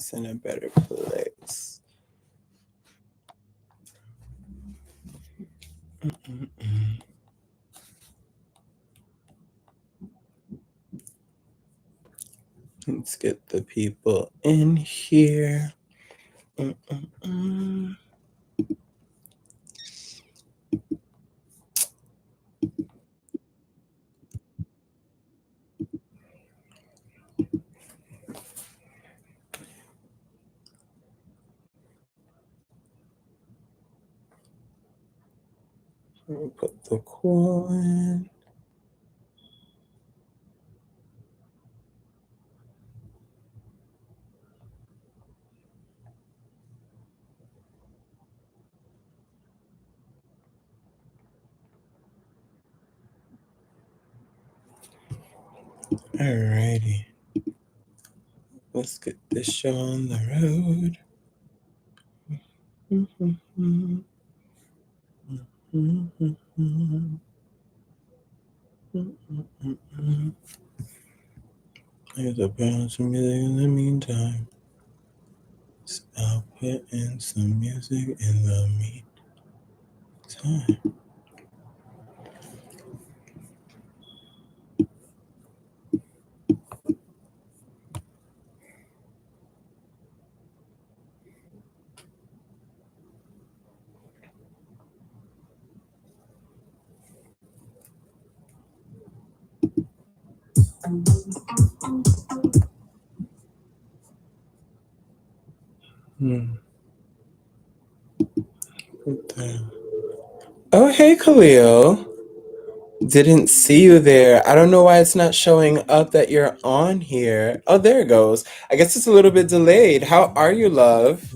things in a better place. Let's get the people in here. Put the coil in. Alrighty. Let's get this show on the road. There's a bounce of music in the meantime. So I'll put in some music in the meantime. Oh, hey, Khalil. Didn't see you there. I don't know why it's not showing up that you're on here. Oh, there it goes. I guess it's a little bit delayed. How are you, love?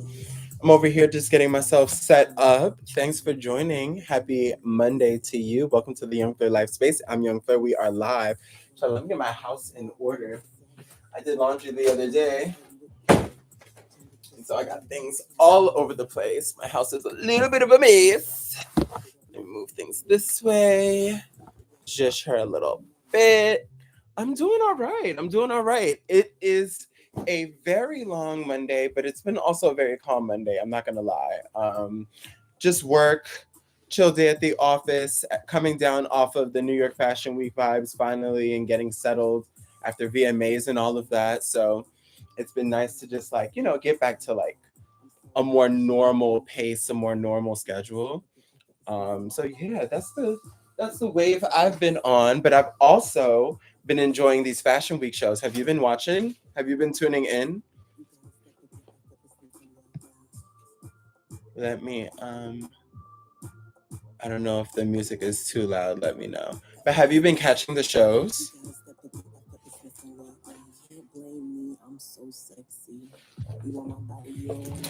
I'm over here just getting myself set up. Thanks for joining. Happy Monday to you. Welcome to the Young Fleur Life Space. I'm Young Fleur. We are live. So let me get my house in order. I did laundry the other day. And so I got things all over the place. My house is a little bit of a mess. Let me move things this way. Just her a little bit. I'm doing all right. I'm doing all right. It is a very long Monday, but it's been also a very calm Monday. I'm not gonna lie. Just work, chill day at the office, coming down off of the New York Fashion Week vibes finally and getting settled after VMAs and all of that. So it's been nice to just like, get back to like a more normal pace, a more normal schedule. So yeah, that's the wave I've been on, but I've also been enjoying these Fashion Week shows. Have you been watching? Have you been tuning in? Let me I don't know if the music is too loud, let me know. But have you been catching the shows?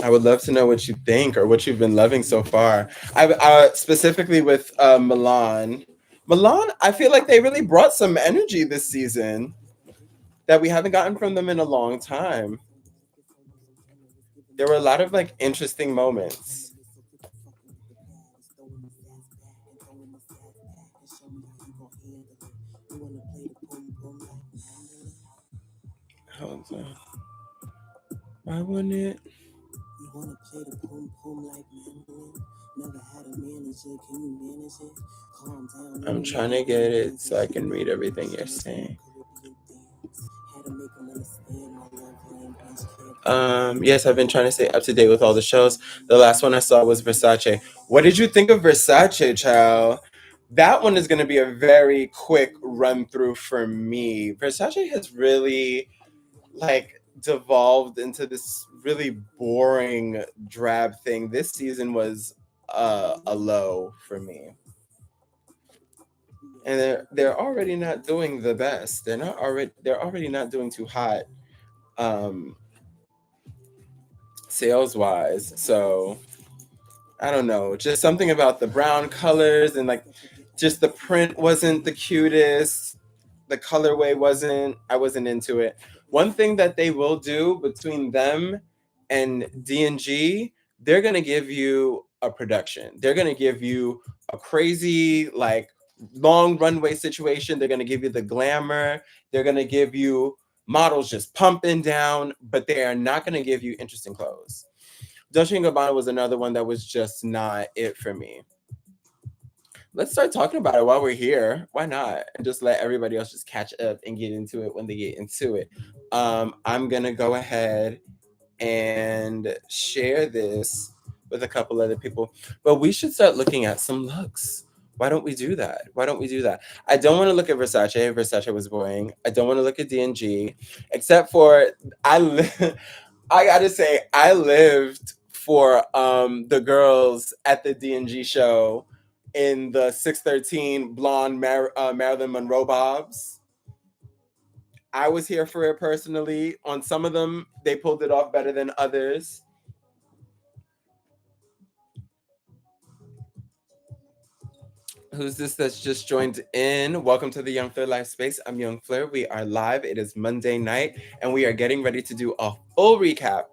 I would love to know what you think or what you've been loving so far. I specifically with Milan. Milan, I feel like they really brought some energy this season that we haven't gotten from them in a long time. There were a lot of like interesting moments. Hold on. Why wouldn't it? You wanna play the boom boom like mandolin? Never had a manager, can you manage it? Calm down. I'm trying to get it so I can read everything you're saying. Yes, I've been trying to stay up to date with all the shows. The last one I saw was Versace. What did you think of Versace, child? That one is going to be a very quick run through for me. Versace has really like devolved into this really boring drab thing. This season was a low for me. And they're already not doing the best. They're already not doing too hot sales wise. So I don't know, just something about the brown colors and like just the print wasn't the cutest. The colorway I wasn't into it. One thing that they will do between them and D&G, they're going to give you a production. They're going to give you a crazy like long runway situation. They're going to give you the glamour. They're going to give you models just pumping down, but they are not going to give you interesting clothes. Dolce & Gabbana was another one that was just not it for me. Let's start talking about it while we're here. Why not? And just let everybody else just catch up and get into it when they get into it. I'm going to go ahead and share this with a couple other people. But we should start looking at some looks. Why don't we do that? Why don't we do that? I don't want to look at Versace. Versace was boring. I don't want to look at D&G, except for I gotta say I lived for the girls at the D&G show in the 613 blonde Marilyn Monroe bobs. I was here for it personally. On some of them, they pulled it off better than others. Who's this that's just joined in? Welcome to the Young Fleur Live Space. I'm Young Fleur. We are live. It is Monday night, and we are getting ready to do a full recap,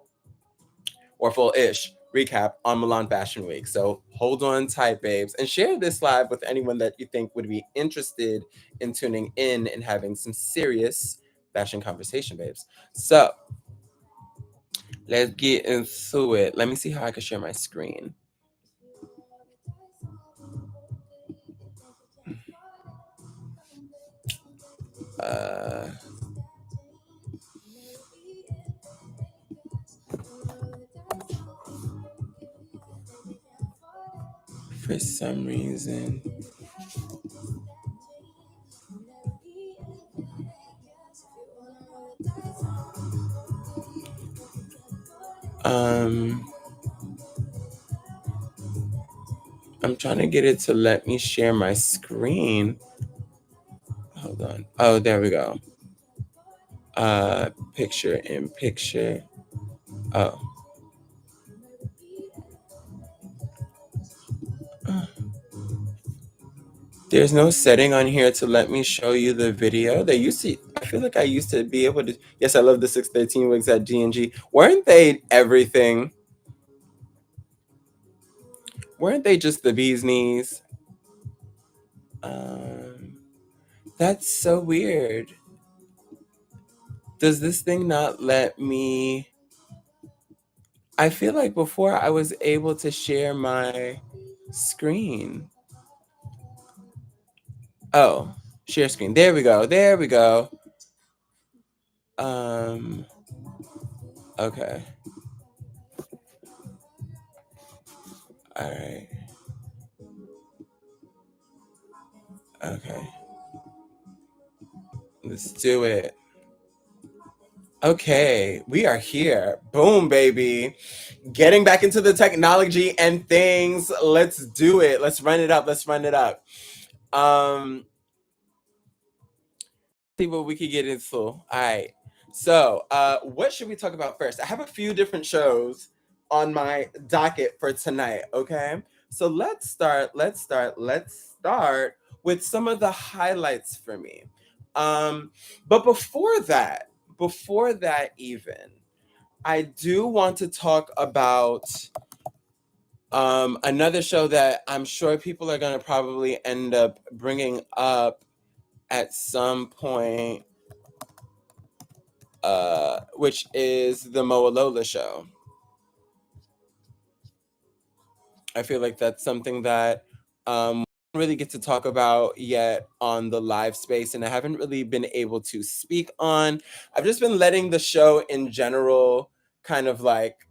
or full-ish recap on Milan Fashion Week. So hold on tight, babes, and share this live with anyone that you think would be interested in tuning in and having some serious fashion conversation, babes. So let's get into it. Let me see how I can share my screen. For some reason, I'm trying to get it to let me share my screen. Hold on. Oh, there we go. Picture in picture. Oh. There's no setting on here to let me show you the video. I feel like I used to be able to. Yes, I love the 613 wigs at D&G. Weren't they everything? Weren't they just the bee's knees? That's so weird. Does this thing not let me? I feel like before I was able to share my screen. Oh, share screen. There we go. There we go. Okay. All right. Okay. Let's do it. Okay, we are here. Boom, baby. Getting back into the technology and things. Let's do it. Let's run it up. Let's run it up. See what we could get into. All right. So, what should we talk about first? I have a few different shows on my docket for tonight. Okay. So let's start with some of the highlights for me. But before that even, I do want to talk about another show that I'm sure people are going to probably end up bringing up at some point, which is the Moa Lola show. I feel like that's something that we don't really get to talk about yet on the live space, and I haven't really been able to speak on. I've just been letting the show in general kind of like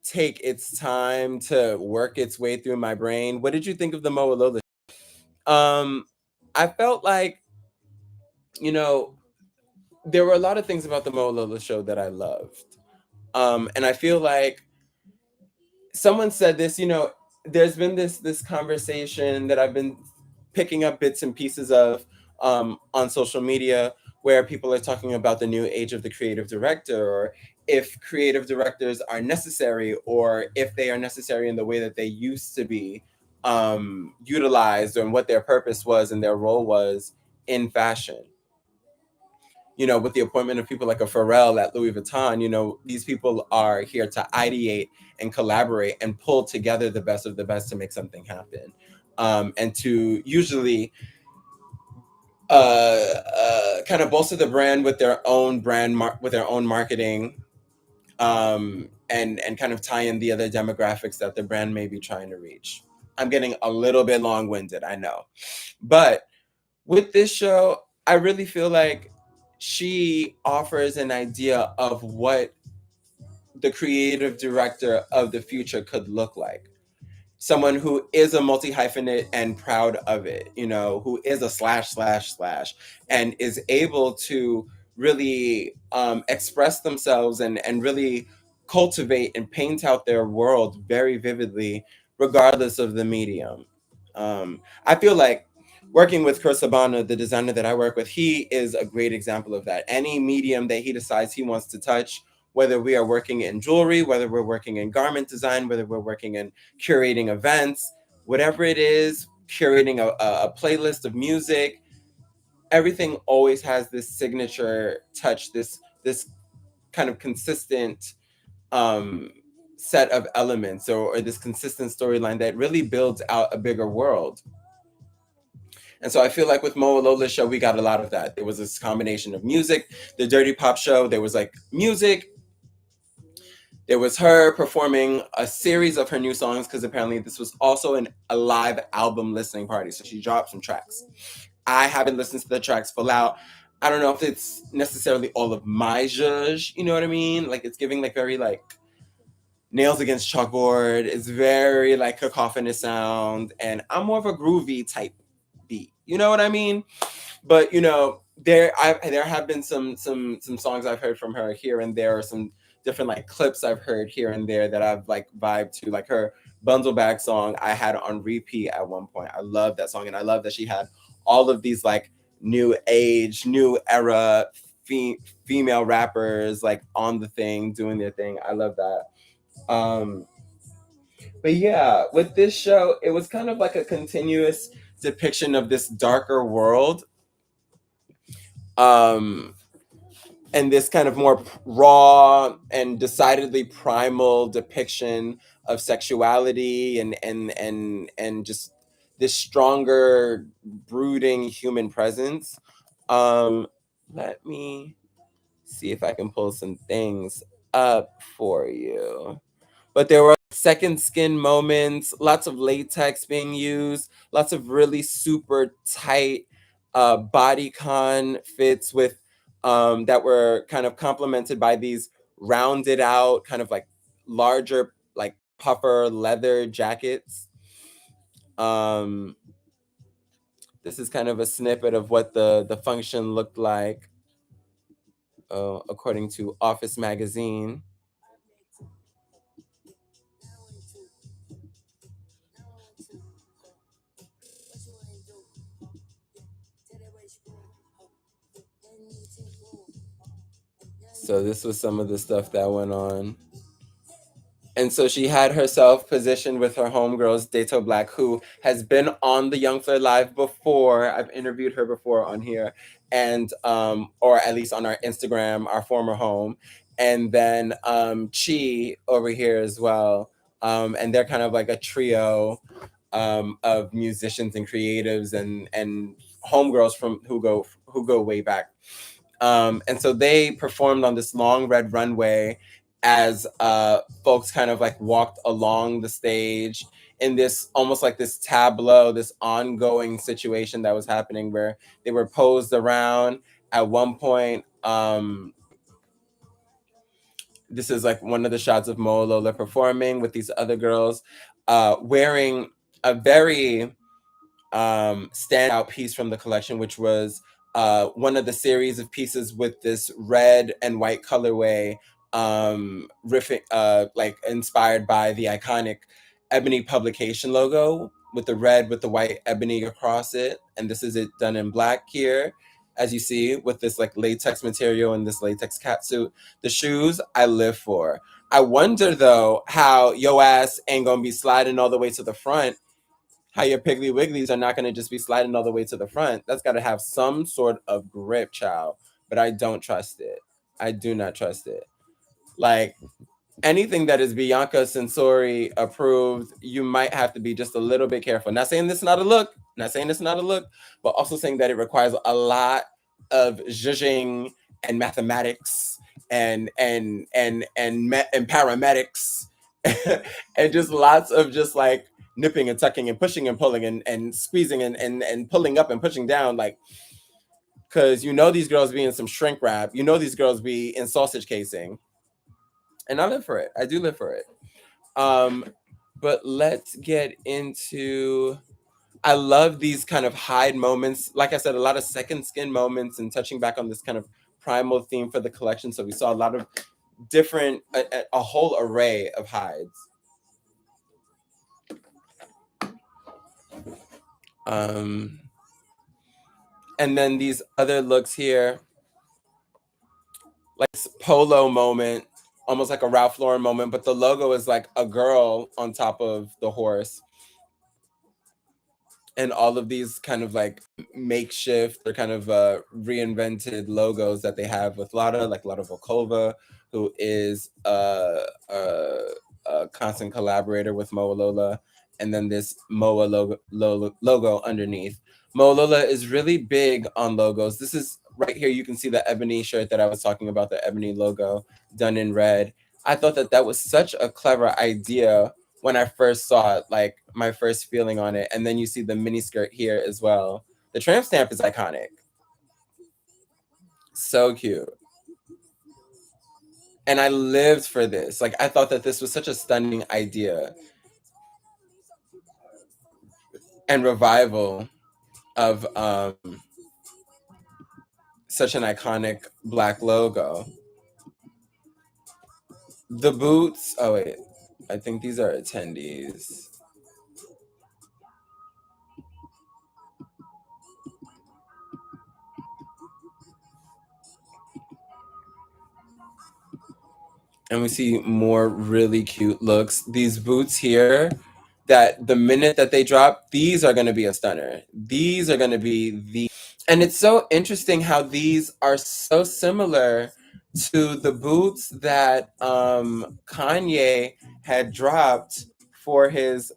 take its time to work its way through my brain. What did you think of the Moa Lola? I felt like, there were a lot of things about the Moa Lola show that I loved. And I feel like someone said this, there's been this conversation that I've been picking up bits and pieces of on social media, where people are talking about the new age of the creative director, or if creative directors are necessary, or if they are necessary in the way that they used to be utilized, and what their purpose was and their role was in fashion. With the appointment of people like a Pharrell at Louis Vuitton, these people are here to ideate and collaborate and pull together the best of the best to make something happen. And to usually kind of bolster the brand with their own with their own marketing, and kind of tie in the other demographics that the brand may be trying to reach. I'm getting a little bit long winded, I know, but with this show, I really feel like she offers an idea of what the creative director of the future could look like. Someone who is a multi hyphenate and proud of it, you know, who is a slash slash slash and is able to really express themselves and really cultivate and paint out their world very vividly, regardless of the medium. I feel like working with Chris Sabana, the designer that I work with, he is a great example of that. Any medium that he decides he wants to touch, whether we are working in jewelry, whether we're working in garment design, whether we're working in curating events, whatever it is, curating a playlist of music, everything always has this signature touch, this kind of consistent um, set of elements, or this consistent storyline that really builds out a bigger world. And so I feel like with Mo Lola's show, we got a lot of that. There was this combination of music, the Dirty Pop show, there was like music, there was her performing a series of her new songs, because apparently this was also a live album listening party. So she dropped some tracks. I haven't listened to the tracks full out. I don't know if it's necessarily all of my zhuzh, you know what I mean? Like it's giving like very like nails against chalkboard. It's very like cacophonous sound, and I'm more of a groovy type beat. You know what I mean? But you know, there have been some songs I've heard from her here and there, or some different like clips I've heard here and there that I've like vibed to, like her bundle bag song I had on repeat at one point. I love that song, and I love that she had all of these like new age, new era female rappers like on the thing doing their thing. I love that. Um, but yeah, with this show, it was kind of like a continuous depiction of this darker world, um, and this kind of more raw and decidedly primal depiction of sexuality, and just this stronger, brooding human presence. Um, Let me see if I can pull some things up for you. But there were second skin moments, lots of latex being used, lots of really super tight bodycon fits with that were kind of complemented by these rounded out, kind of like larger, like puffer leather jackets. Um, this is kind of a snippet of what the function looked like, according to Office Magazine. So this was some of the stuff that went on. And so she had herself positioned with her homegirls, Dato Black, who has been on the Young Fleur Live before. I've interviewed her before on here, and or at least on our Instagram, our former home. And then Chi over here as well. And they're kind of like a trio of musicians and creatives and homegirls from who go way back. And so they performed on this long red runway as folks kind of like walked along the stage in this almost like this tableau, this ongoing situation that was happening where they were posed around. At one point, this is like one of the shots of Mo Lola performing with these other girls, wearing a very standout piece from the collection, which was one of the series of pieces with this red and white colorway, riffing, like inspired by the iconic Ebony publication logo with the red with the white ebony across it. And this is it done in black here, as you see, with this like latex material and this latex catsuit. The shoes I live for. I wonder though how yo ass ain't gonna be sliding all the way to the front, how your Piggly Wigglies are not going to just be sliding all the way to the front. That's got to have some sort of grip, child. But I don't trust it. I do not trust it. Like anything that is Bianca Sensori approved, you might have to be just a little bit careful. Not saying this is not a look. Not saying it's not a look, but also saying that it requires a lot of zhuzhing and mathematics and paramedics and just lots of just like nipping and tucking and pushing and pulling and squeezing and pulling up and pushing down, like, because you know these girls be in some shrink wrap, you know these girls be in sausage casing, and I live for it. I do live for it. um but let's get into, I love these kind of hide moments. Like I said, a lot of second skin moments and touching back on this kind of primal theme for the collection. So we saw a lot of different, a whole array of hides. Um, and then these other looks here, like this polo moment, almost like a Ralph Lauren moment, but the logo is like a girl on top of the horse, and all of these kind of like makeshift or kind of reinvented logos that they have with Lada, like Lada Volkova, who is a constant collaborator with Moa Lola, and then this Moa logo underneath. Moa Lola is really big on logos. This is right here. You can see the ebony shirt that I was talking about, the ebony logo done in red. I thought that that was such a clever idea when I first saw it, like my first feeling on it. And then you see the mini skirt here as well. The tramp stamp is iconic. So cute. And I lived for this. Like, I thought that this was such a stunning idea and revival of such an iconic black logo. The boots, oh wait, I think these are attendees. And we see more really cute looks. These boots here, that the minute that they drop, these are going to be a stunner. These are going to be the, and it's so interesting how these are so similar to the boots that Kanye had dropped for his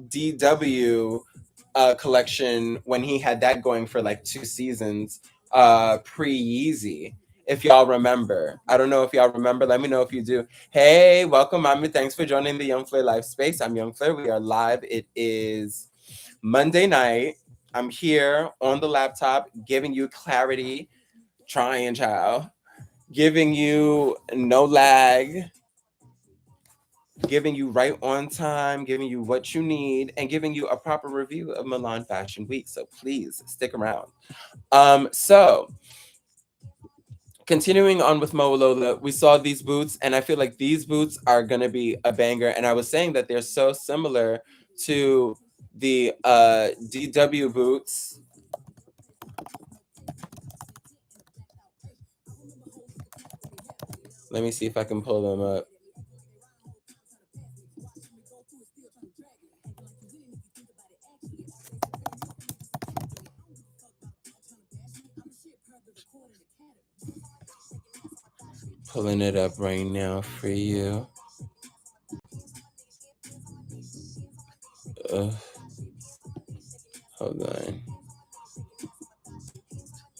DW collection when he had that going for like 2 seasons, pre Yeezy. If y'all remember, I don't know if y'all remember. Let me know if you do. Hey, welcome, mommy. Thanks for joining the Young Fleur Live Space. I'm Young Fleur. We are live. It is Monday night. I'm here on the laptop giving you clarity, trying, child, giving you no lag, giving you right on time, giving you what you need, and giving you a proper review of Milan Fashion Week. So please stick around. So continuing on with Mo Lola, we saw these boots, and I feel like these boots are gonna be a banger. And I was saying that they're so similar to the DW boots. Let me see if I can pull them up. Pulling it up right now for you. Hold on.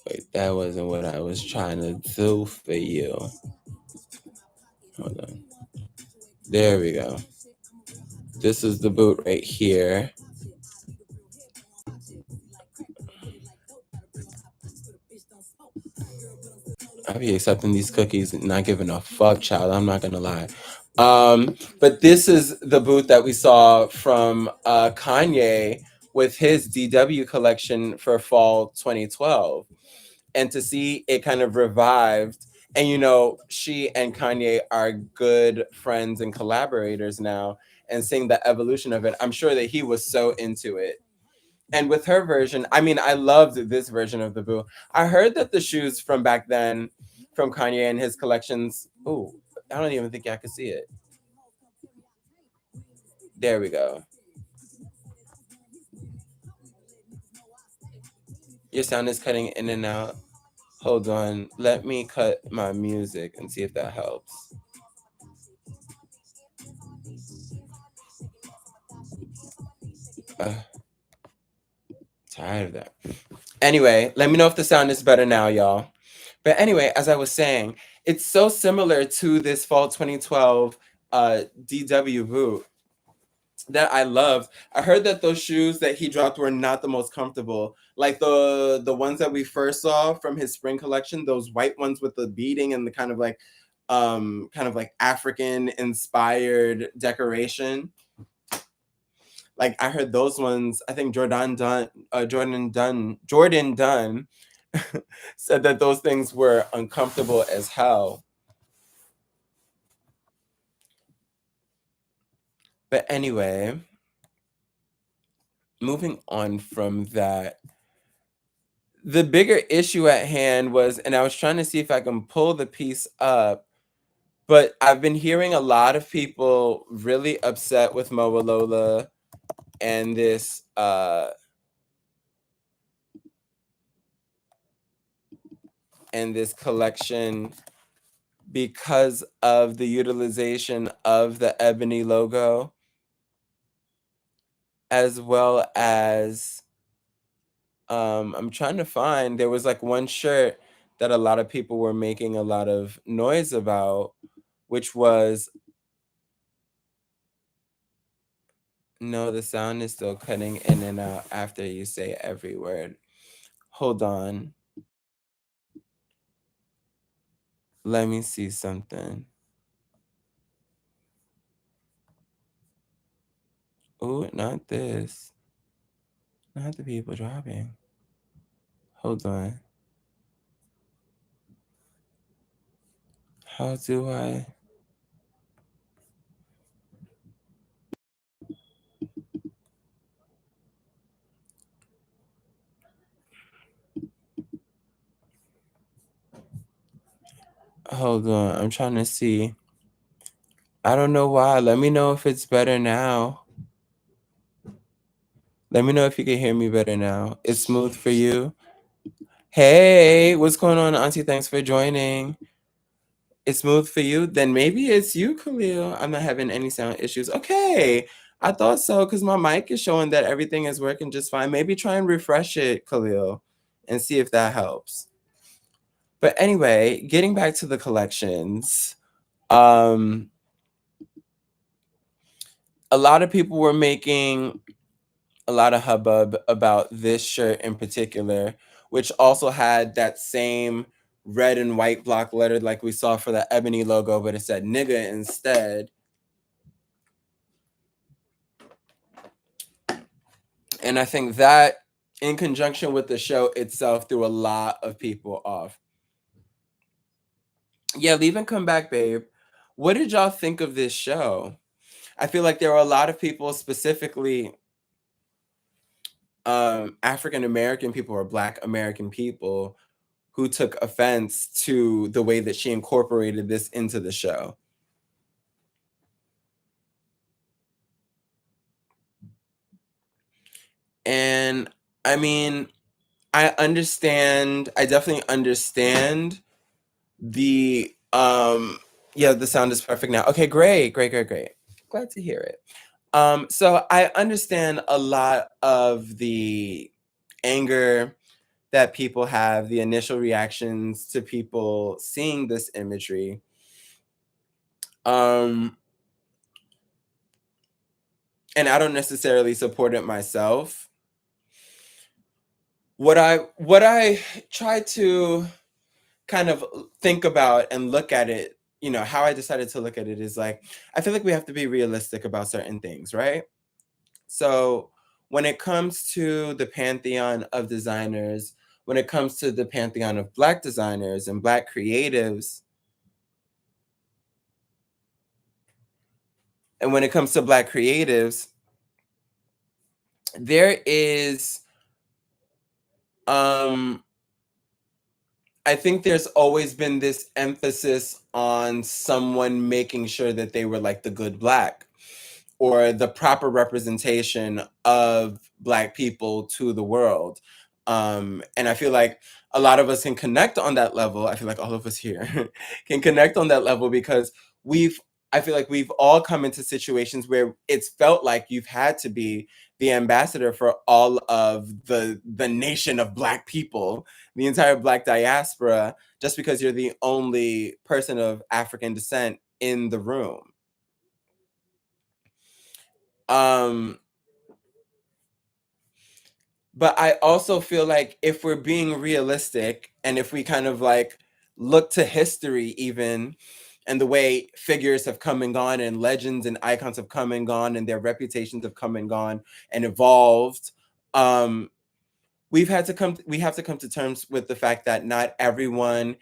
Wait, that wasn't what I was trying to do for you. Hold on. There we go. This is the boot right here. I be accepting these cookies and not giving a fuck, child. I'm not gonna lie. But this is the boot that we saw from Kanye with his DW collection for fall 2012. And to see it kind of revived, and you know, she and Kanye are good friends and collaborators now, and seeing the evolution of it, I'm sure that he was so into it. And with her version, I mean, I loved this version of the boo. I heard that the shoes from back then, from Kanye and his collections, oh, I don't even think I could see it. There we go. Your sound is cutting in and out. Hold on. Let me cut my music and see if that helps. Uh, tired of that. Anyway, let me know if the sound is better now, y'all. But anyway, as I was saying, it's so similar to this fall 2012 DW boot that I loved. I heard that those shoes that he dropped were not the most comfortable. Like the ones that we first saw from his spring collection, those white ones with the beading and the kind of like African inspired decoration. Like I heard those ones, I think Jordan Dunn said that those things were uncomfortable as hell. But anyway, moving on from that, the bigger issue at hand was, and I was trying to see if I can pull the piece up, but I've been hearing a lot of people really upset with Lola and this collection because of the utilization of the ebony logo, as well as I'm trying to find, there was like one shirt that a lot of people were making a lot of noise about, which was, no, the sound is still cutting in and out after you say every word. Hold on. Let me see something. Oh, not this. Not the people dropping. Hold on. How do I? Hold on. I'm trying to see. I don't know why. Let me know if it's better now. Let me know if you can hear me better now. It's smooth for you. Hey, what's going on, Auntie? Thanks for joining. It's smooth for you? Then maybe it's you, Khalil. I'm not having any sound issues. Okay. I thought so because my mic is showing that everything is working just fine. Maybe try and refresh it, Khalil, and see if that helps. But anyway, getting back to the collections, a lot of people were making a lot of hubbub about this shirt in particular, which also had that same red and white block letter like we saw for the ebony logo, but it said nigga instead. And I think that in conjunction with the show itself threw a lot of people off. Yeah, leave and come back, babe. What did y'all think of this show? I feel like there were a lot of people, specifically African American people or Black American people, who took offense to the way that she incorporated this into the show. And I mean, I definitely understand the yeah, the sound is perfect now. Okay, great. Glad to hear it. So I understand a lot of the anger that people have, the initial reactions to people seeing this imagery. And I don't necessarily support it myself. What I try to kind of think about and look at it, how I decided to look at it is like, I feel like we have to be realistic about certain things, right? So when it comes to the pantheon of designers, when it comes to the pantheon of Black designers and Black creatives, and when it comes to Black creatives, there is, um, I think there's always been this emphasis on someone making sure that they were like the good Black or the proper representation of Black people to the world. And I feel like a lot of us can connect on that level. I feel like all of us here can connect on that level because I feel like we've all come into situations where it's felt like you've had to be the ambassador for all of the nation of Black people, the entire Black diaspora, just because you're the only person of African descent in the room. Um, but I also feel like if we're being realistic and if we kind of like look to history even and the way figures have come and gone and legends and icons have come and gone and their reputations have come and gone and evolved, um, we have to come to terms with the fact that not everyone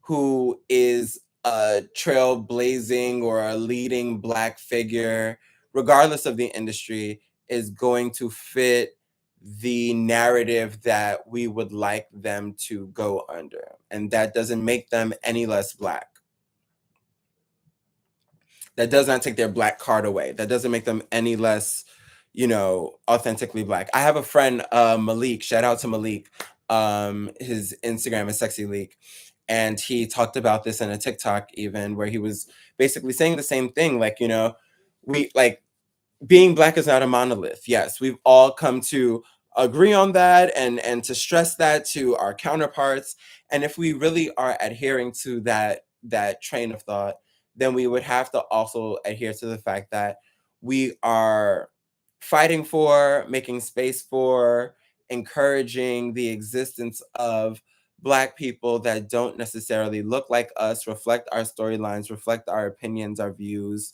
who is a trailblazing or a leading Black figure, regardless of the industry, is going to fit the narrative that we would like them to go under. And that doesn't make them any less Black. That does not take their Black card away. That doesn't make them any less, authentically Black. I have a friend, Malik, shout out to Malik. His Instagram is Sexy Leak. And he talked about this in a TikTok even where he was basically saying the same thing. Like, we like being Black is not a monolith. Yes, we've all come to agree on that and to stress that to our counterparts. And if we really are adhering to that train of thought, then we would have to also adhere to the fact that we are fighting for, making space for, encouraging the existence of Black people that don't necessarily look like us, reflect our storylines, reflect our opinions, our views,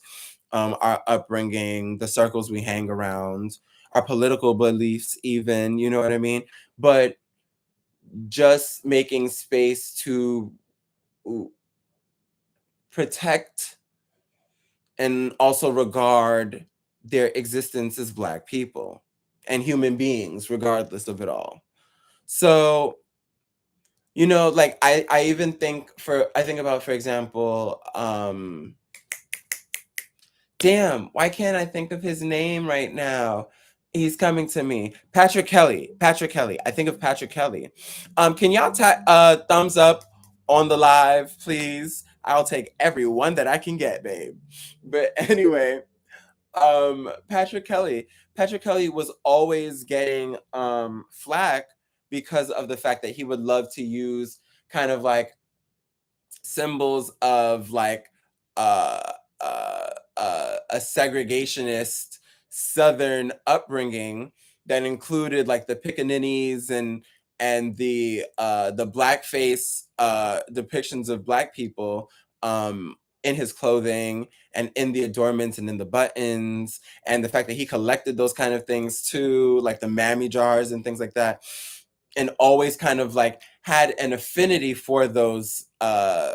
our upbringing, the circles we hang around, our political beliefs, even, you know what I mean? But just making space to protect and also regard their existence as Black people and human beings, regardless of it all. So, like I even I think about, for example, damn, why can't I think of his name right now? He's coming to me. Patrick Kelly. Patrick Kelly. I think of Patrick Kelly. Can y'all thumbs up on the live, please? I'll take every one that I can get, babe. But anyway, Patrick Kelly. Patrick Kelly was always getting flack because of the fact that he would love to use kind of like symbols of like uh, a segregationist Southern upbringing that included like the pickaninnies and the blackface depictions of Black people in his clothing and in the adornments and in the buttons, and the fact that he collected those kind of things too, like the mammy jars and things like that, and always kind of like had an affinity for those kind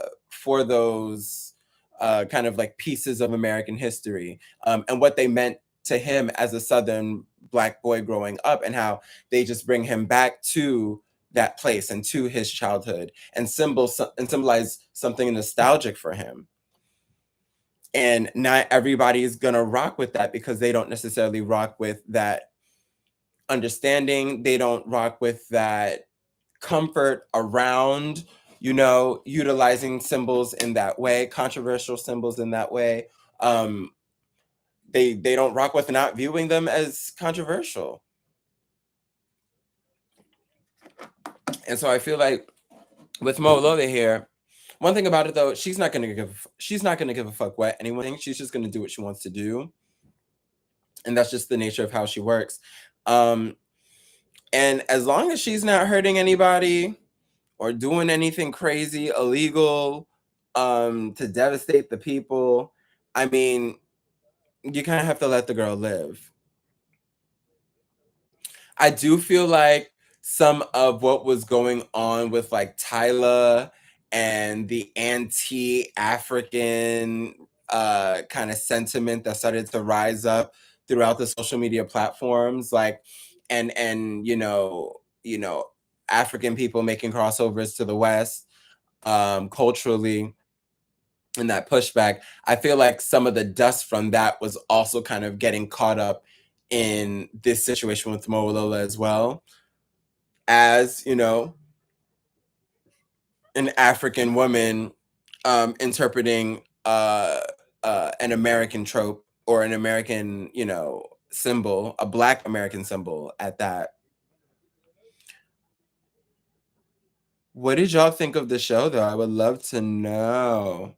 of like pieces of American history, and what they meant to him as a Southern Black boy growing up, and how they just bring him back to that place and to his childhood and symbolize something nostalgic for him. And not everybody is gonna rock with that because they don't necessarily rock with that understanding. They don't rock with that comfort around, utilizing symbols in that way, controversial symbols in that way. They don't rock with not viewing them as controversial. And so I feel like with Mo Lole here, one thing about it though, she's not gonna give a fuck what anyone thinks. She's just gonna do what she wants to do, and that's just the nature of how she works. Um, and as long as she's not hurting anybody or doing anything crazy, illegal, to devastate the people, I mean, you kind of have to let the girl live. I do feel like some of what was going on with like Tyla and the anti-African kind of sentiment that started to rise up throughout the social media platforms, like and African people making crossovers to the West, culturally, and that pushback. I feel like some of the dust from that was also kind of getting caught up in this situation with Mo Lola as well, as an African woman interpreting an American trope or an American symbol, a Black American symbol at that. What did y'all think of the show, though? I would love to know.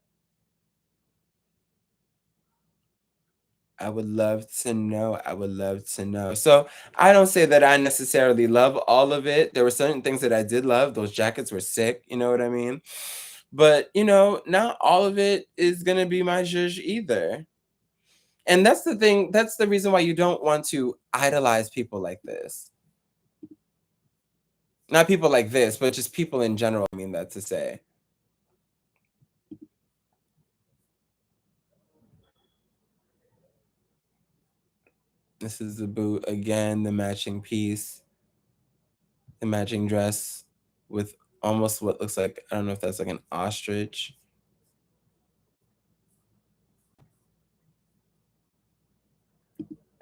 I would love to know. I would love to know. So I don't say that I necessarily love all of it. There were certain things that I did love. Those jackets were sick. You know what I mean? But not all of it is gonna be my zhuzh either. And that's the thing. That's the reason why you don't want to idolize people like this. Not people like this, but just people in general. I mean that to say. This is the boot again. The matching piece, the matching dress with almost what looks like, I don't know if that's like an ostrich.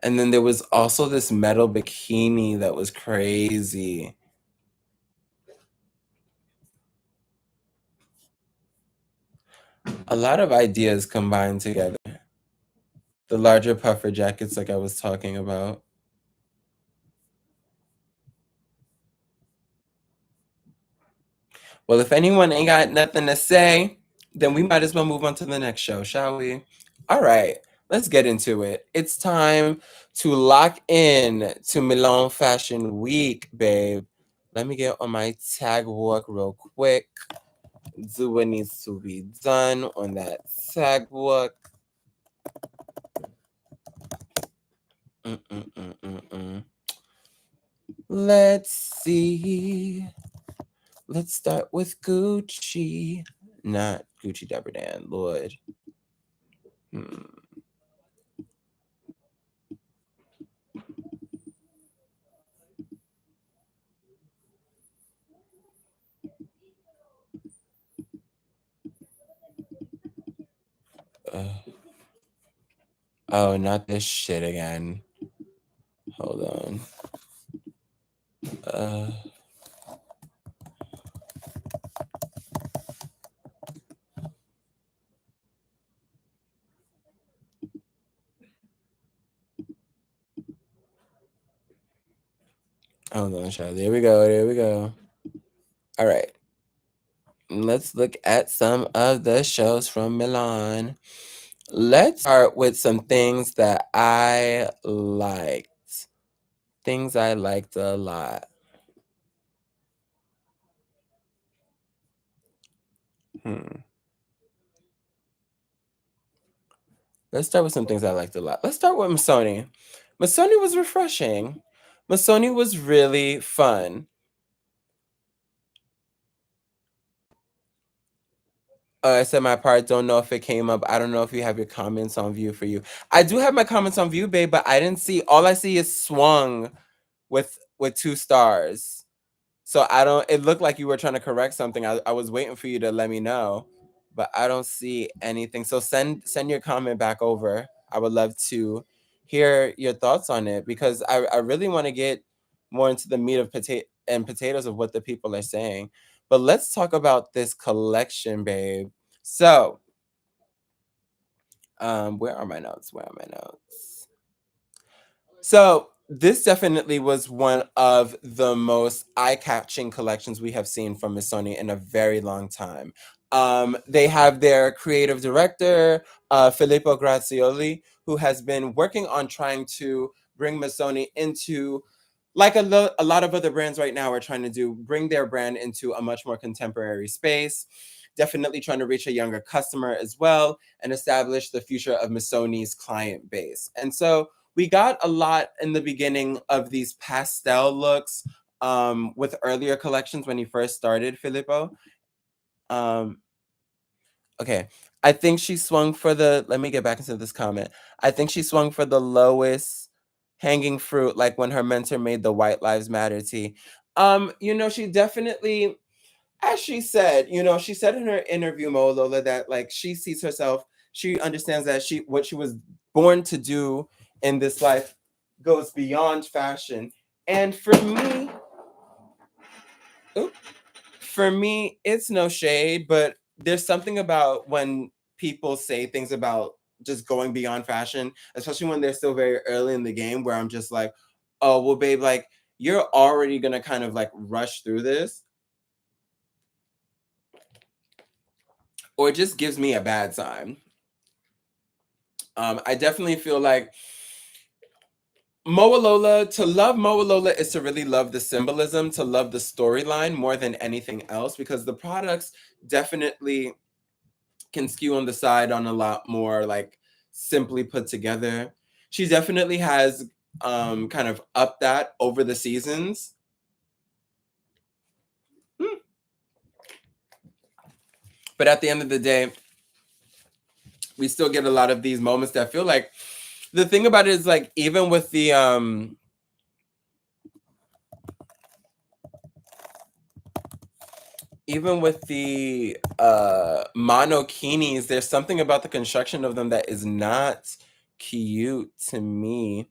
And then there was also this metal bikini that was crazy. A lot of ideas combined together. The larger puffer jackets, like I was talking about. Well, if anyone ain't got nothing to say, then we might as well move on to the next show, shall we? All right, let's get into it. It's time to lock in to Milan Fashion Week, babe. Let me get on my tag walk real quick. Do what needs to be done on that tag walk. Mm-mm-mm-mm-mm. Let's see. Let's start with Gucci. Not Gucci Dapper Dan, Lord. Hmm. Oh, not this shit again. Hold on. Uh, Hold on, child. There we go. There we go. All right. Let's look at some of the shows from Milan. Let's start with some things that I liked. Things I liked a lot. Let's start with some things I liked a lot. Let's start with Missoni. Missoni was refreshing. Missoni was really fun. I said my part. Don't know if it came up. I don't know if you have your comments on view for you. I do have my comments on view, babe, but I didn't see. All I see is swung with 2 stars. So I don't. It looked like you were trying to correct something. I was waiting for you to let me know, but I don't see anything. So send your comment back over. I would love to hear your thoughts on it because I really want to get more into the meat of potatoes of what the people are saying. But let's talk about this collection, babe. So, where are my notes? Where are my notes? So this definitely was one of the most eye-catching collections we have seen from Missoni in a very long time. They have their creative director, Filippo Grazioli, who has been working on trying to bring Missoni into, like a lot of other brands right now are trying to do, bring their brand into a much more contemporary space. Definitely trying to reach a younger customer as well and establish the future of Missoni's client base. And so we got a lot in the beginning of these pastel looks with earlier collections when he first started, Filippo. Um, okay, I think she swung for the, let me get back into this comment. I think she swung for the lowest hanging fruit, like when her mentor made the White Lives Matter tee. She definitely, as she said in her interview, Mo Lola, that like she sees herself, she understands that what she was born to do in this life goes beyond fashion. And oop, for me, it's no shade, but there's something about when people say things about just going beyond fashion, especially when they're still very early in the game, where I'm just like, oh, well, babe, like, you're already gonna kind of like rush through this, or it just gives me a bad sign. I definitely feel like Moalola, to love Moalola is to really love the symbolism, to love the storyline more than anything else, because the products definitely can skew on the side on a lot more like simply put together. She definitely has kind of upped that over the seasons. Hmm. But at the end of the day, we still get a lot of these moments that feel like the thing about it is like even with the monokinis, there's something about the construction of them that is not cute to me.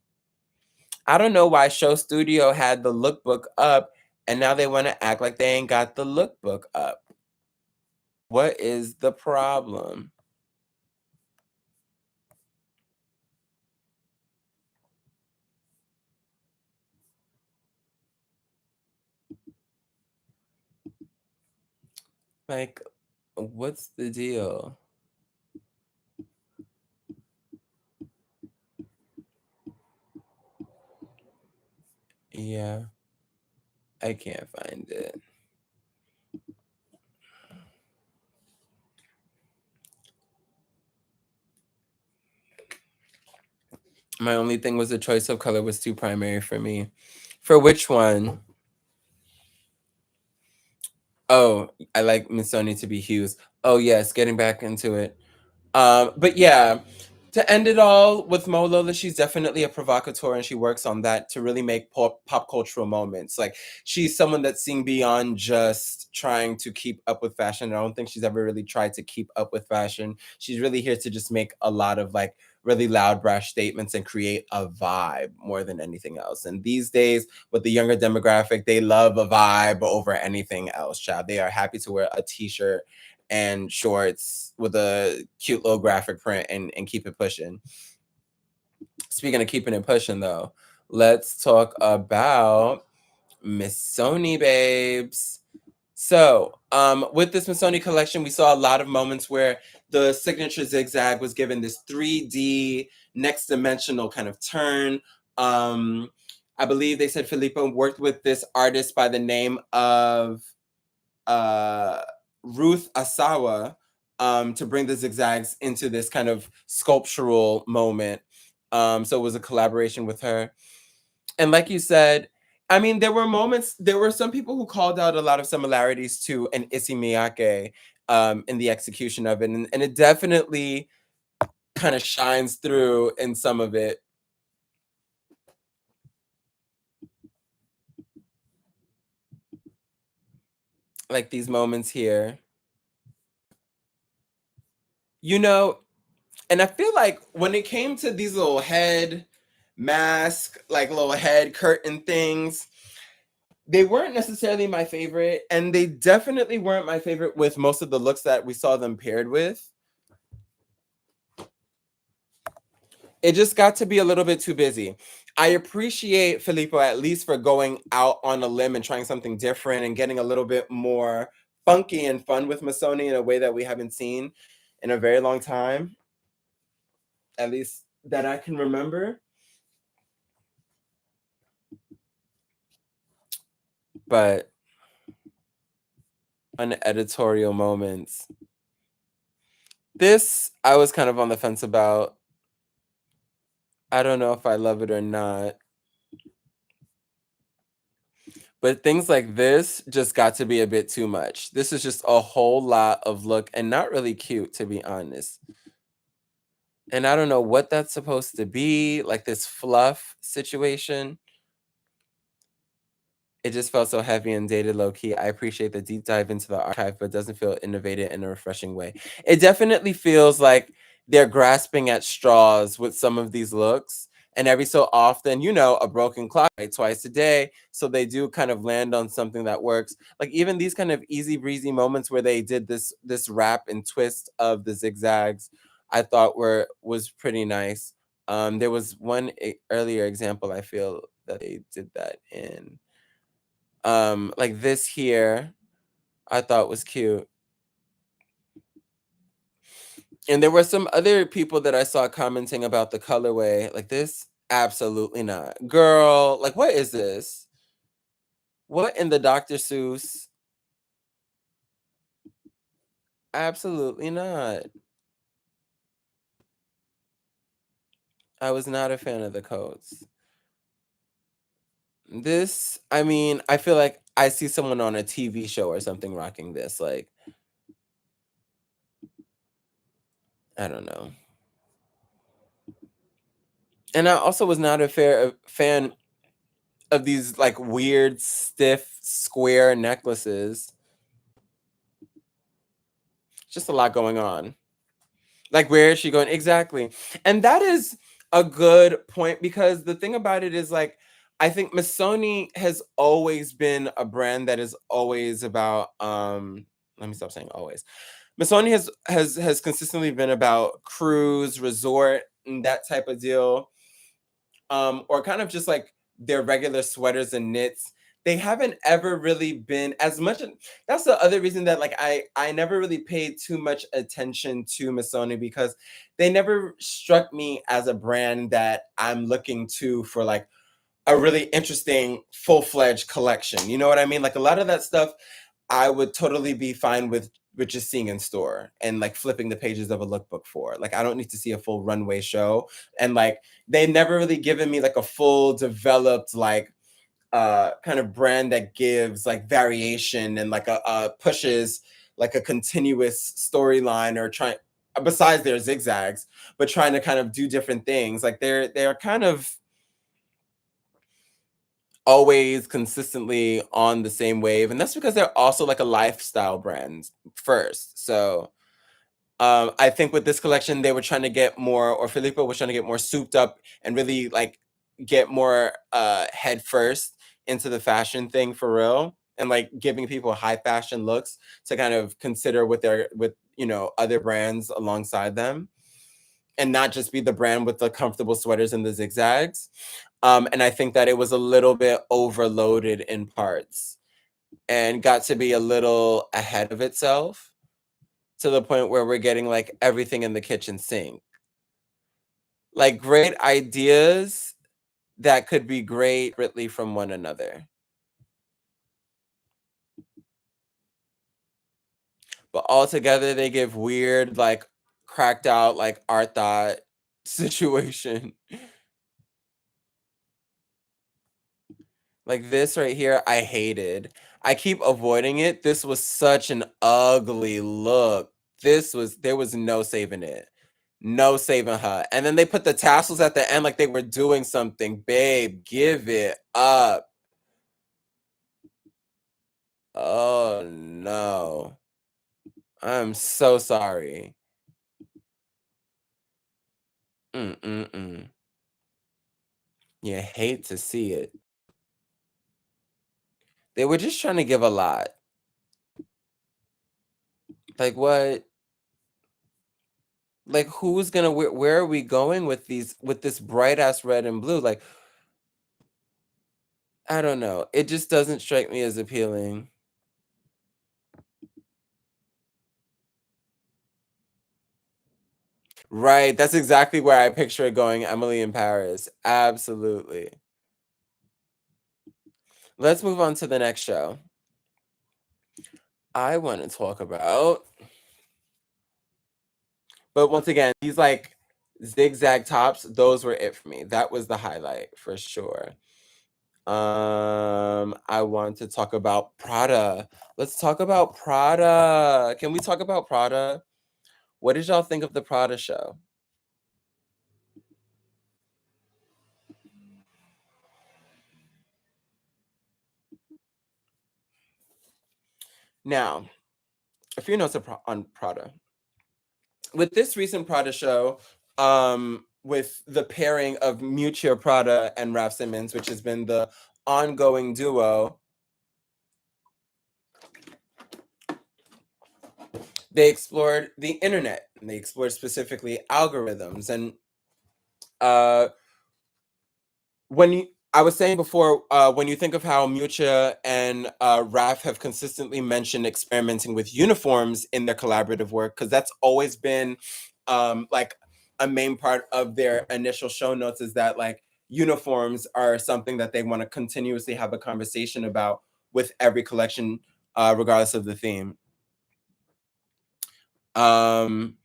I don't know why Show Studio had the lookbook up and now they want to act like they ain't got the lookbook up. What is the problem? Like, what's the deal? Yeah, I can't find it. My only thing was the choice of color was too primary for me. For which one? Oh, I like Missoni to be hues. Oh yes, getting back into it. But yeah, to end it all with Mo Lola, she's definitely a provocateur and she works on that to really make pop cultural moments. Like she's someone that's seeing beyond just trying to keep up with fashion. I don't think she's ever really tried to keep up with fashion. She's really here to just make a lot of like really loud, brash statements and create a vibe more than anything else. And these days, with the younger demographic, they love a vibe over anything else, child. They are happy to wear a t-shirt and shorts with a cute little graphic print and keep it pushing. Speaking of keeping it pushing though, let's talk about Missoni babes. So, with this Missoni collection, we saw a lot of moments where the signature zigzag was given this 3D next dimensional kind of turn. I believe they said Filippo worked with this artist by the name of uh, Ruth Asawa to bring the zigzags into this kind of sculptural moment. So it was a collaboration with her. And like you said, I mean, there were moments, there were some people who called out a lot of similarities to an Issey Miyake in the execution of it. And it definitely kind of shines through in some of it. Like these moments here. You know, and I feel like when it came to these little head mask, like little head curtain things, they weren't necessarily my favorite, and they definitely weren't my favorite with most of the looks that we saw them paired with. It just got to be a little bit too busy. I appreciate Filippo at least for going out on a limb and trying something different and getting a little bit more funky and fun with Missoni in a way that we haven't seen in a very long time, at least that I can remember. But on editorial moments, this I was kind of on the fence about. I don't know if I love it or not. But things like this just got to be a bit too much. This is just a whole lot of look and not really cute, to be honest. And I don't know what that's supposed to be, like this fluff situation. It just felt so heavy and dated low key. I appreciate the deep dive into the archive, but doesn't feel innovative in a refreshing way. It definitely feels like they're grasping at straws with some of these looks. And every so often, you know, a broken clock right, twice a day. So they do kind of land on something that works. Like even these kind of easy breezy moments where they did this wrap and twist of the zigzags. I thought was pretty nice. There was one earlier example I feel that they did that in. Like this here, I thought was cute. And there were some other people that I saw commenting about the colorway, like this, absolutely not. Girl, like what is this? What in the Dr. Seuss? Absolutely not. I was not a fan of the coats. This, I mean, I feel like I see someone on a TV show or something rocking this. Like, I don't know. And I also was not a fan of these like weird, stiff, square necklaces. Just a lot going on. Like, where is she going? Exactly. And that is a good point because the thing about it is like, I think Missoni has always been a brand that is always about let me stop saying always. Missoni has consistently been about cruise, resort, and that type of deal. Or kind of just like their regular sweaters and knits. They haven't ever really been as much. That's the other reason that like I never really paid too much attention to Missoni because they never struck me as a brand that I'm looking to for like a really interesting full-fledged collection. You know what I mean? Like a lot of that stuff I would totally be fine with just seeing in store and like flipping the pages of a lookbook for. Like I don't need to see a full runway show. And like they never really given me like a full developed like kind of brand that gives like variation and like a pushes like a continuous storyline or trying besides their zigzags, but trying to kind of do different things. Like they're kind of always consistently on the same wave, and that's because they're also like a lifestyle brand first. So I think with this collection, they were trying to get more, or Filippo was trying to get more souped up and really like get more head first into the fashion thing for real, and like giving people high fashion looks to kind of consider with other brands alongside them, and not just be the brand with the comfortable sweaters and the zigzags. And I think that it was a little bit overloaded in parts and got to be a little ahead of itself to the point where we're getting like everything in the kitchen sink. Like great ideas that could be great separately from one another. But all together they give weird, like cracked out, like art thought situation. Like this right here, I hated. I keep avoiding it. This was such an ugly look. There was no saving it. No saving her. And then they put the tassels at the end like they were doing something. Babe, give it up. Oh no. I'm so sorry. Mm-mm-mm. You hate to see it. They were just trying to give a lot. Like what? Like who's gonna where are we going with this bright ass red and blue? Like I don't know. It just doesn't strike me as appealing. Right. That's exactly where I picture it going, Emily in Paris. Absolutely. Let's move on to the next show. I want to talk about, but once again, these like zigzag tops, those were it for me. That was the highlight for sure. I want to talk about Prada. Let's talk about Prada. Can we talk about Prada? What did y'all think of the Prada show? Now, a few notes on Prada. With this recent Prada show, with the pairing of Miuccia Prada and Raf Simons, which has been the ongoing duo, they explored the internet. And they explored specifically algorithms. And uh, when you, I was saying before, when you think of how Mucha and Raf have consistently mentioned experimenting with uniforms in their collaborative work, because that's always been like a main part of their initial show notes, is that like uniforms are something that they want to continuously have a conversation about with every collection, regardless of the theme. Um,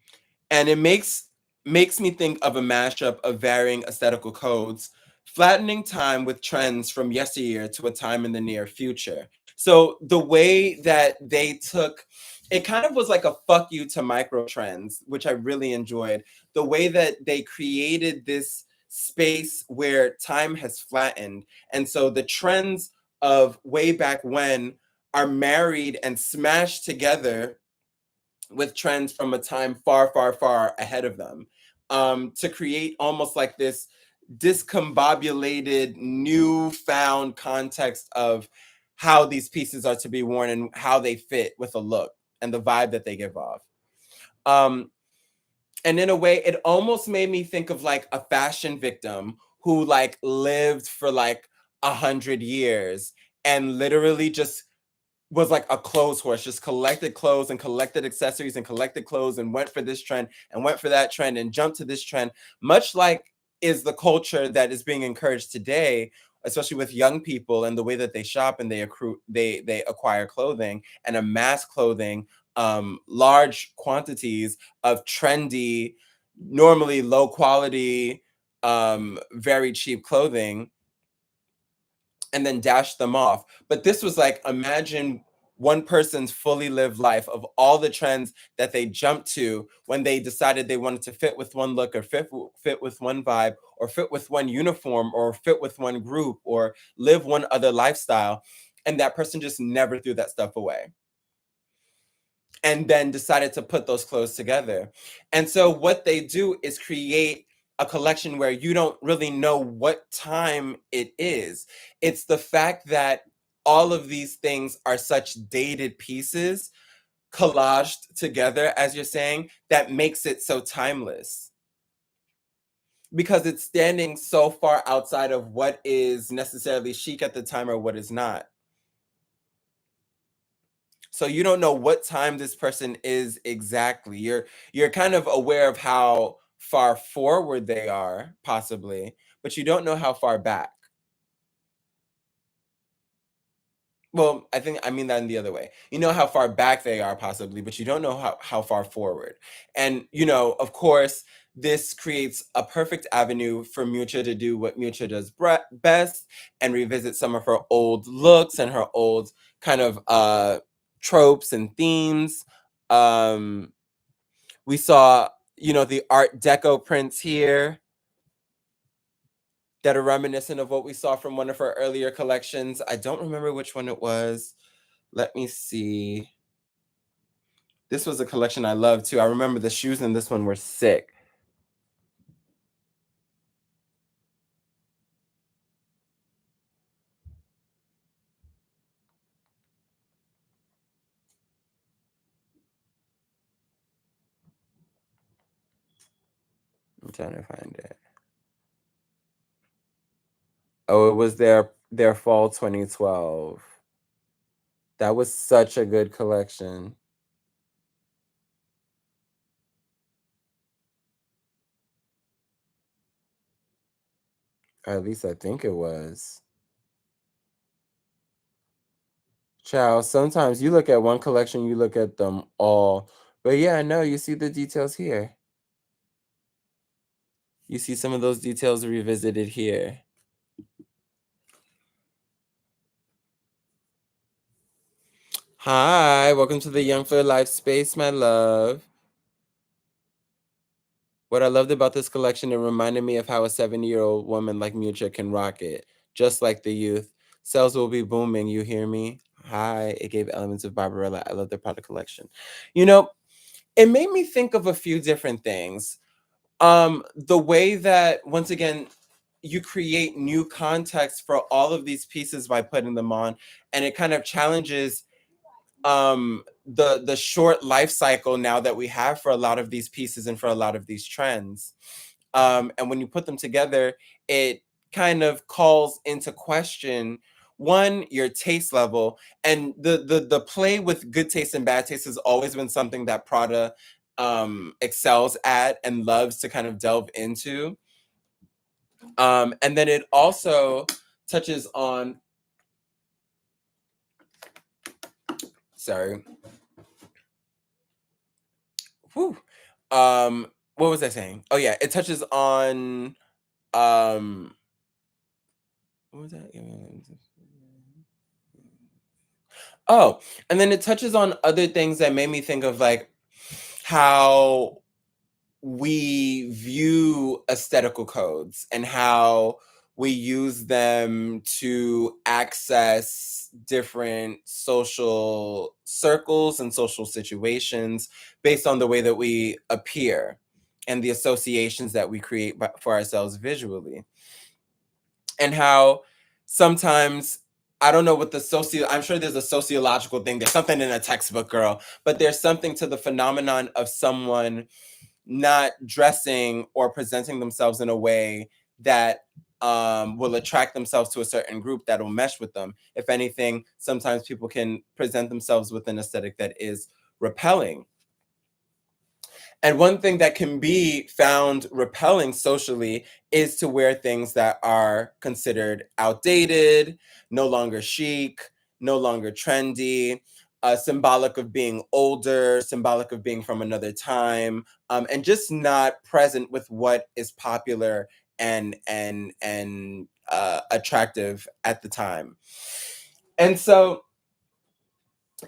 and it makes me think of a mashup of varying aesthetical codes, flattening time with trends from yesteryear to a time in the near future. So the way that they took it kind of was like a fuck you to micro trends, which I really enjoyed. The way that they created this space where time has flattened. And so the trends of way back when are married and smashed together with trends from a time far, far, far ahead of them, to create almost like this discombobulated, newfound context of how these pieces are to be worn and how they fit with a look and the vibe that they give off. Um, and in a way, it almost made me think of like a fashion victim who like lived for like 100 years and literally just was like a clothes horse, just collected clothes and collected accessories and collected clothes and went for this trend and went for that trend and jumped to this trend, much like is the culture that is being encouraged today, especially with young people and the way that they shop and they acquire clothing and amass clothing, large quantities of trendy, normally low quality, very cheap clothing, and then dash them off. But this was like, imagine one person's fully lived life of all the trends that they jumped to when they decided they wanted to fit with one look or fit with one vibe or fit with one uniform or fit with one group or live one other lifestyle. And that person just never threw that stuff away and then decided to put those clothes together. And so what they do is create a collection where you don't really know what time it is. It's the fact that all of these things are such dated pieces collaged together, as you're saying, that makes it so timeless because it's standing so far outside of what is necessarily chic at the time or what is not. So you don't know what time this person is exactly. You're kind of aware of how far forward they are, possibly, but you don't know how far back. Well, I mean that in the other way. You know how far back they are, possibly, but you don't know how far forward. And, of course, this creates a perfect avenue for Mucha to do what Mucha does best and revisit some of her old looks and her old kind of tropes and themes. Um, we saw, the Art Deco prints here that are reminiscent of what we saw from one of her earlier collections. I don't remember which one it was. Let me see. This was a collection I loved too. I remember the shoes in this one were sick. I'm trying to find it. Oh, it was their fall 2012. That was such a good collection. Or at least I think it was. Child, sometimes you look at one collection, you look at them all. But yeah, no, you see the details here. You see some of those details revisited here. Hi, welcome to the Young Fleur Life Space, my love. What I loved about this collection, it reminded me of how a 70-year-old woman like Mucha can rock it, just like the youth. Sales will be booming, you hear me? Hi, it gave elements of Barbarella. I love the product collection. You know, it made me think of a few different things. The way that, once again, you create new context for all of these pieces by putting them on, and it kind of challenges the short life cycle now that we have for a lot of these pieces and for a lot of these trends. And when you put them together, it kind of calls into question one, your taste level, and the play with good taste and bad taste has always been something that Prada excels at and loves to kind of delve into. And then it also touches on, sorry, whew, what was I saying? Oh yeah, it touches on um what was that? Oh, and then it touches on other things that made me think of like how we view aesthetical codes and how we use them to access different social circles and social situations based on the way that we appear and the associations that we create for ourselves visually. And how sometimes I don't know what I'm sure there's a sociological thing. There's something in a textbook, girl, but there's something to the phenomenon of someone not dressing or presenting themselves in a way that will attract themselves to a certain group that will mesh with them. If anything, sometimes people can present themselves with an aesthetic that is repelling. And one thing that can be found repelling socially is to wear things that are considered outdated, no longer chic, no longer trendy, symbolic of being older, symbolic of being from another time, and just not present with what is popular and attractive at the time. And so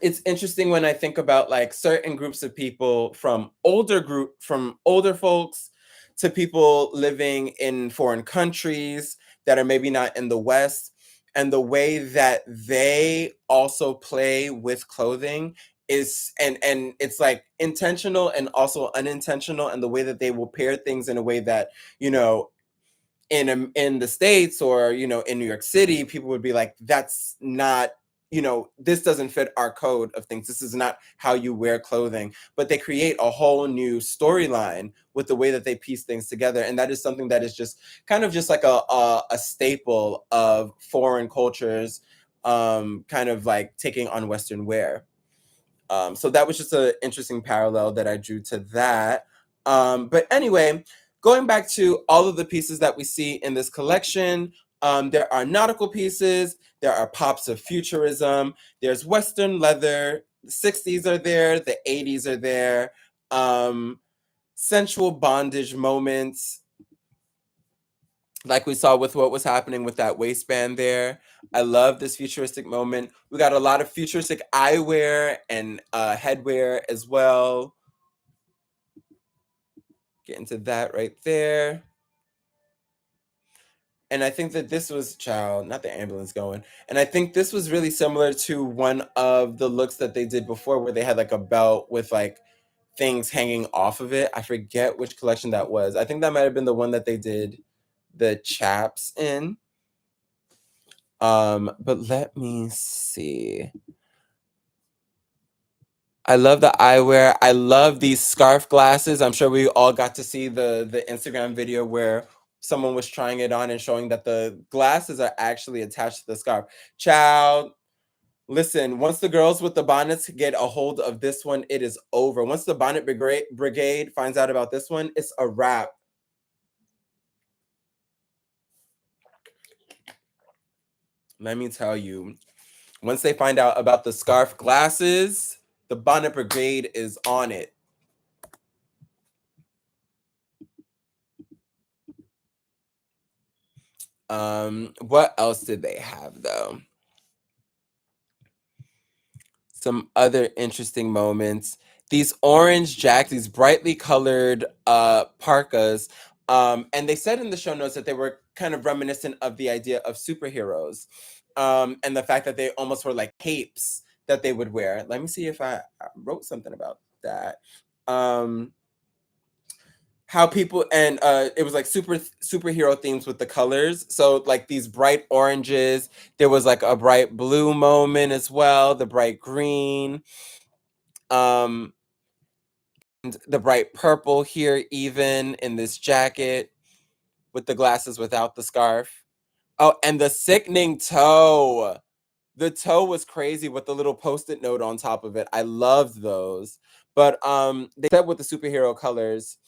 it's interesting when I think about like certain groups of people from older folks to people living in foreign countries that are maybe not in the West, and the way that they also play with clothing is and it's like intentional and also unintentional, and the way that they will pair things in a way that, you know, in the States or, you know, in New York City, people would be like, that's not, you know, this doesn't fit our code of things. This is not how you wear clothing. But they create a whole new storyline with the way that they piece things together. And that is something that is just kind of just like a staple of foreign cultures, kind of like taking on Western wear. So that was just an interesting parallel that I drew to that. But anyway, going back to all of the pieces that we see in this collection, there are nautical pieces, there are pops of futurism, there's Western leather, the 60s are there, the 80s are there, sensual bondage moments, like we saw with what was happening with that waistband there. I love this futuristic moment. We got a lot of futuristic eyewear and headwear as well. Get into that right there. And I think that this was, child, not the ambulance going. And I think this was really similar to one of the looks that they did before where they had like a belt with like things hanging off of it. I forget which collection that was. I think that might have been the one that they did the chaps in. But let me see. I love the eyewear. I love these scarf glasses. I'm sure we all got to see the Instagram video where someone was trying it on and showing that the glasses are actually attached to the scarf. Child, listen, once the girls with the bonnets get a hold of this one, it is over. Once the bonnet brigade finds out about this one, it's a wrap. Let me tell you, once they find out about the scarf glasses, the bonnet brigade is on it. What else did they have though? Some other interesting moments. These orange jacks, these brightly colored parkas, and they said in the show notes that they were kind of reminiscent of the idea of superheroes, and the fact that they almost were like capes that they would wear. Let me see if I wrote something about that. How people and it was like superhero themes with the colors. So like these bright oranges, there was like a bright blue moment as well, the bright green. Um, and the bright purple here, even in this jacket with the glasses without the scarf. Oh, and the sickening toe. The toe was crazy with the little post-it note on top of it. I loved those. But they said with the superhero colors,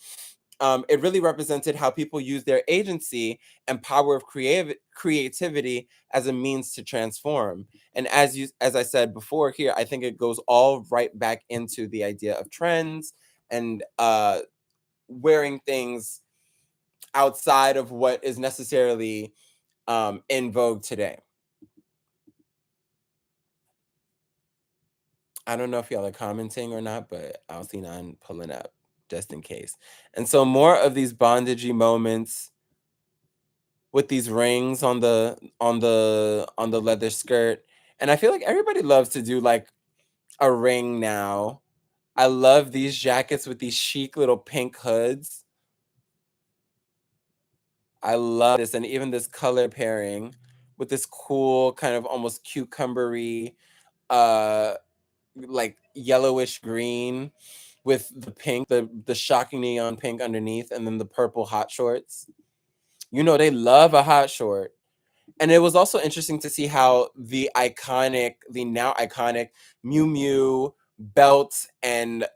it really represented how people use their agency and power of creativity as a means to transform. And as I said before here, I think it goes all right back into the idea of trends and wearing things outside of what is necessarily in vogue today. I don't know if y'all are commenting or not, but I'll see none pulling up just in case. And so more of these bondagey moments with these rings on the leather skirt. And I feel like everybody loves to do like a ring now. I love these jackets with these chic little pink hoods. I love this, and even this color pairing with this cool kind of almost cucumbery uh like yellowish green with the pink, the shocking neon pink underneath, and then the purple hot shorts. You know they love a hot short. And it was also interesting to see how the now iconic Miu Miu belt and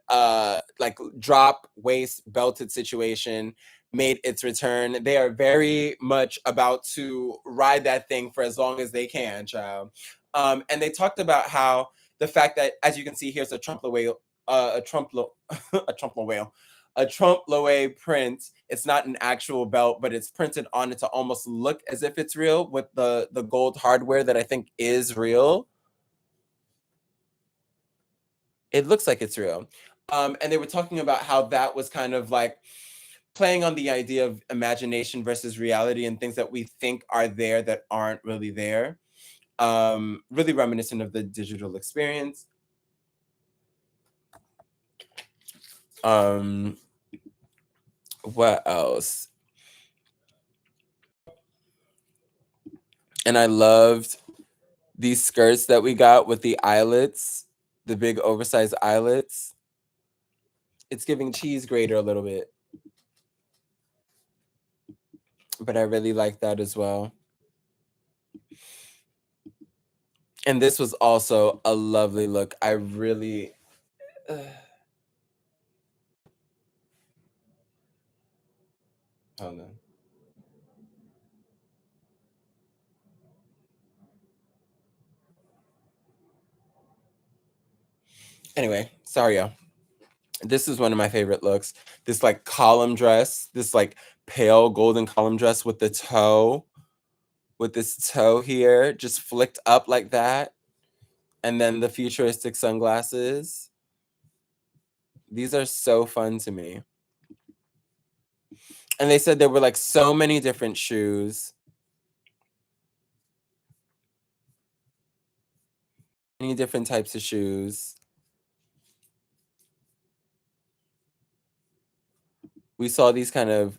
like drop waist belted situation made its return. They are very much about to ride that thing for as long as they can, child. And they talked about how the fact that, as you can see, here's a Trump whale, a Trump a Trump whale, a Trump Loewe print. It's not an actual belt, but it's printed on it to almost look as if it's real with the gold hardware that I think is real. It looks like it's real. And they were talking about how that was kind of like playing on the idea of imagination versus reality and things that we think are there that aren't really there. Really reminiscent of the digital experience. Um, what else? And I loved these skirts that we got with the eyelets, the big oversized eyelets. It's giving cheese grater a little bit, but I really like that as well. And this was also a lovely look. I really hold on. Anyway, sorry y'all. This is one of my favorite looks. This like column dress, this like pale golden column dress with the toe, with this toe here, just flicked up like that. And then the futuristic sunglasses. These are so fun to me. And they said there were like so many different shoes, many different types of shoes. We saw these kind of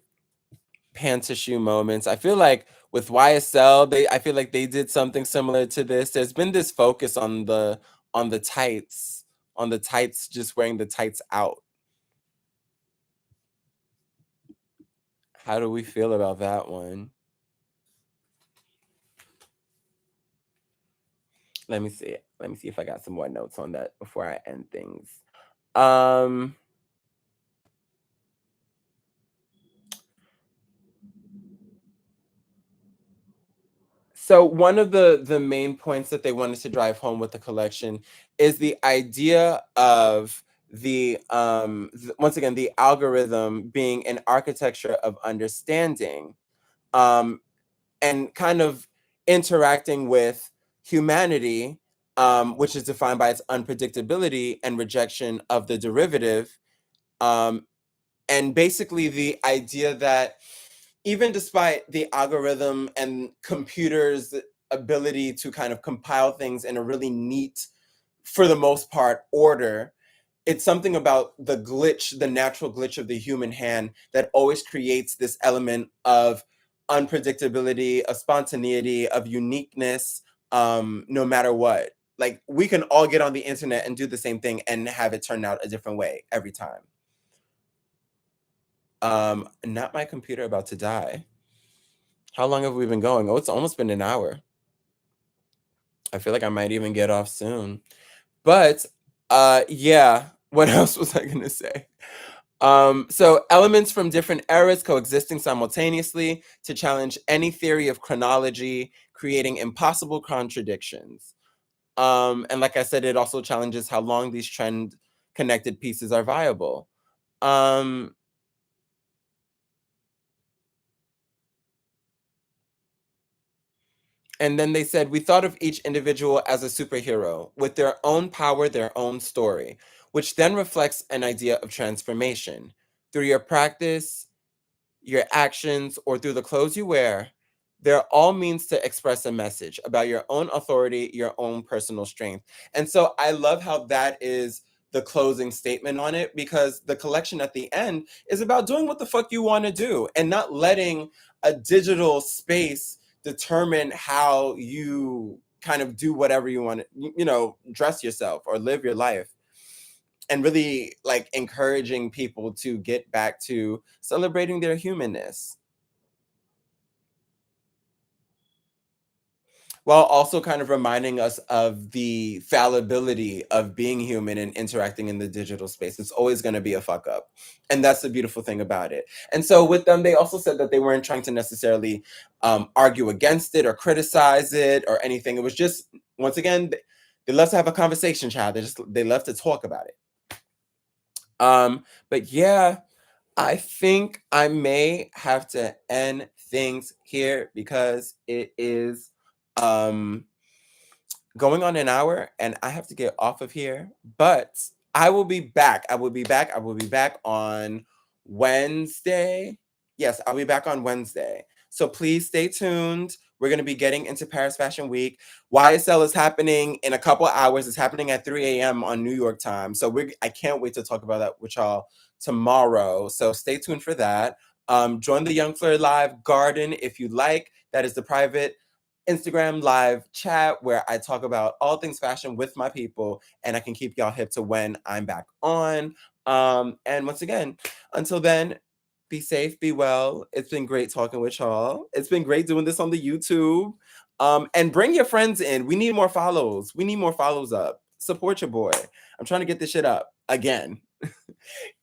panta shoe moments. I feel like with YSL, I feel like they did something similar to this. There's been this focus on the tights, just wearing the tights out. How do we feel about that one? Let me see. Let me see if I got some more notes on that before I end things. Um So one of the main points that they wanted to drive home with the collection is the idea of once again the algorithm being an architecture of understanding, um, and kind of interacting with humanity, which is defined by its unpredictability and rejection of the derivative, um, and basically the idea that even despite the algorithm and computers' ability to kind of compile things in a really neat, for the most part, order, it's something about the glitch, the natural glitch of the human hand that always creates this element of unpredictability, of spontaneity, of uniqueness, no matter what. Like, we can all get on the internet and do the same thing and have it turn out a different way every time. Not my computer about to die. How long have we been going? Oh, it's almost been an hour. I feel like I might even get off soon. But yeah, what else was I gonna say? So elements from different eras coexisting simultaneously to challenge any theory of chronology, creating impossible contradictions. And like I said, it also challenges how long these trend connected pieces are viable. Um, and then they said, we thought of each individual as a superhero with their own power, their own story, which then reflects an idea of transformation. Through your practice, your actions, or through the clothes you wear, they're all means to express a message about your own authority, your own personal strength. And so I love how that is the closing statement on it, because the collection at the end is about doing what the fuck you want to do and not letting a digital space determine how you kind of do whatever you want to, dress yourself or live your life, and really like encouraging people to get back to celebrating their humanness while also kind of reminding us of the fallibility of being human and interacting in the digital space. It's always going to be a fuck up. And that's the beautiful thing about it. And so with them, they also said that they weren't trying to necessarily argue against it or criticize it or anything. It was just, once again, they love to have a conversation, child. They love to talk about it. But yeah, I think I may have to end things here because it is um going on an hour and I have to get off of here. But I will be back. I will be back. I will be back on Wednesday. Yes, I'll be back on Wednesday. So please stay tuned. We're going to be getting into Paris Fashion Week. YSL is happening in a couple of hours. It's happening at 3 a.m. on New York time. So I can't wait to talk about that with y'all tomorrow. So stay tuned for that. Join the Young Fleur Live Garden if you like. That is the private Instagram live chat where I talk about all things fashion with my people, and I can keep y'all hip to when I'm back on. And once again, until then, be safe, be well. It's been great talking with y'all. It's been great doing this on the YouTube. And bring your friends in. We need more follows. We need more follows up. Support your boy. I'm trying to get this shit up again.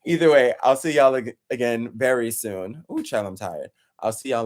Either way, I'll see y'all again very soon. Ooh, child, I'm tired. I'll see y'all.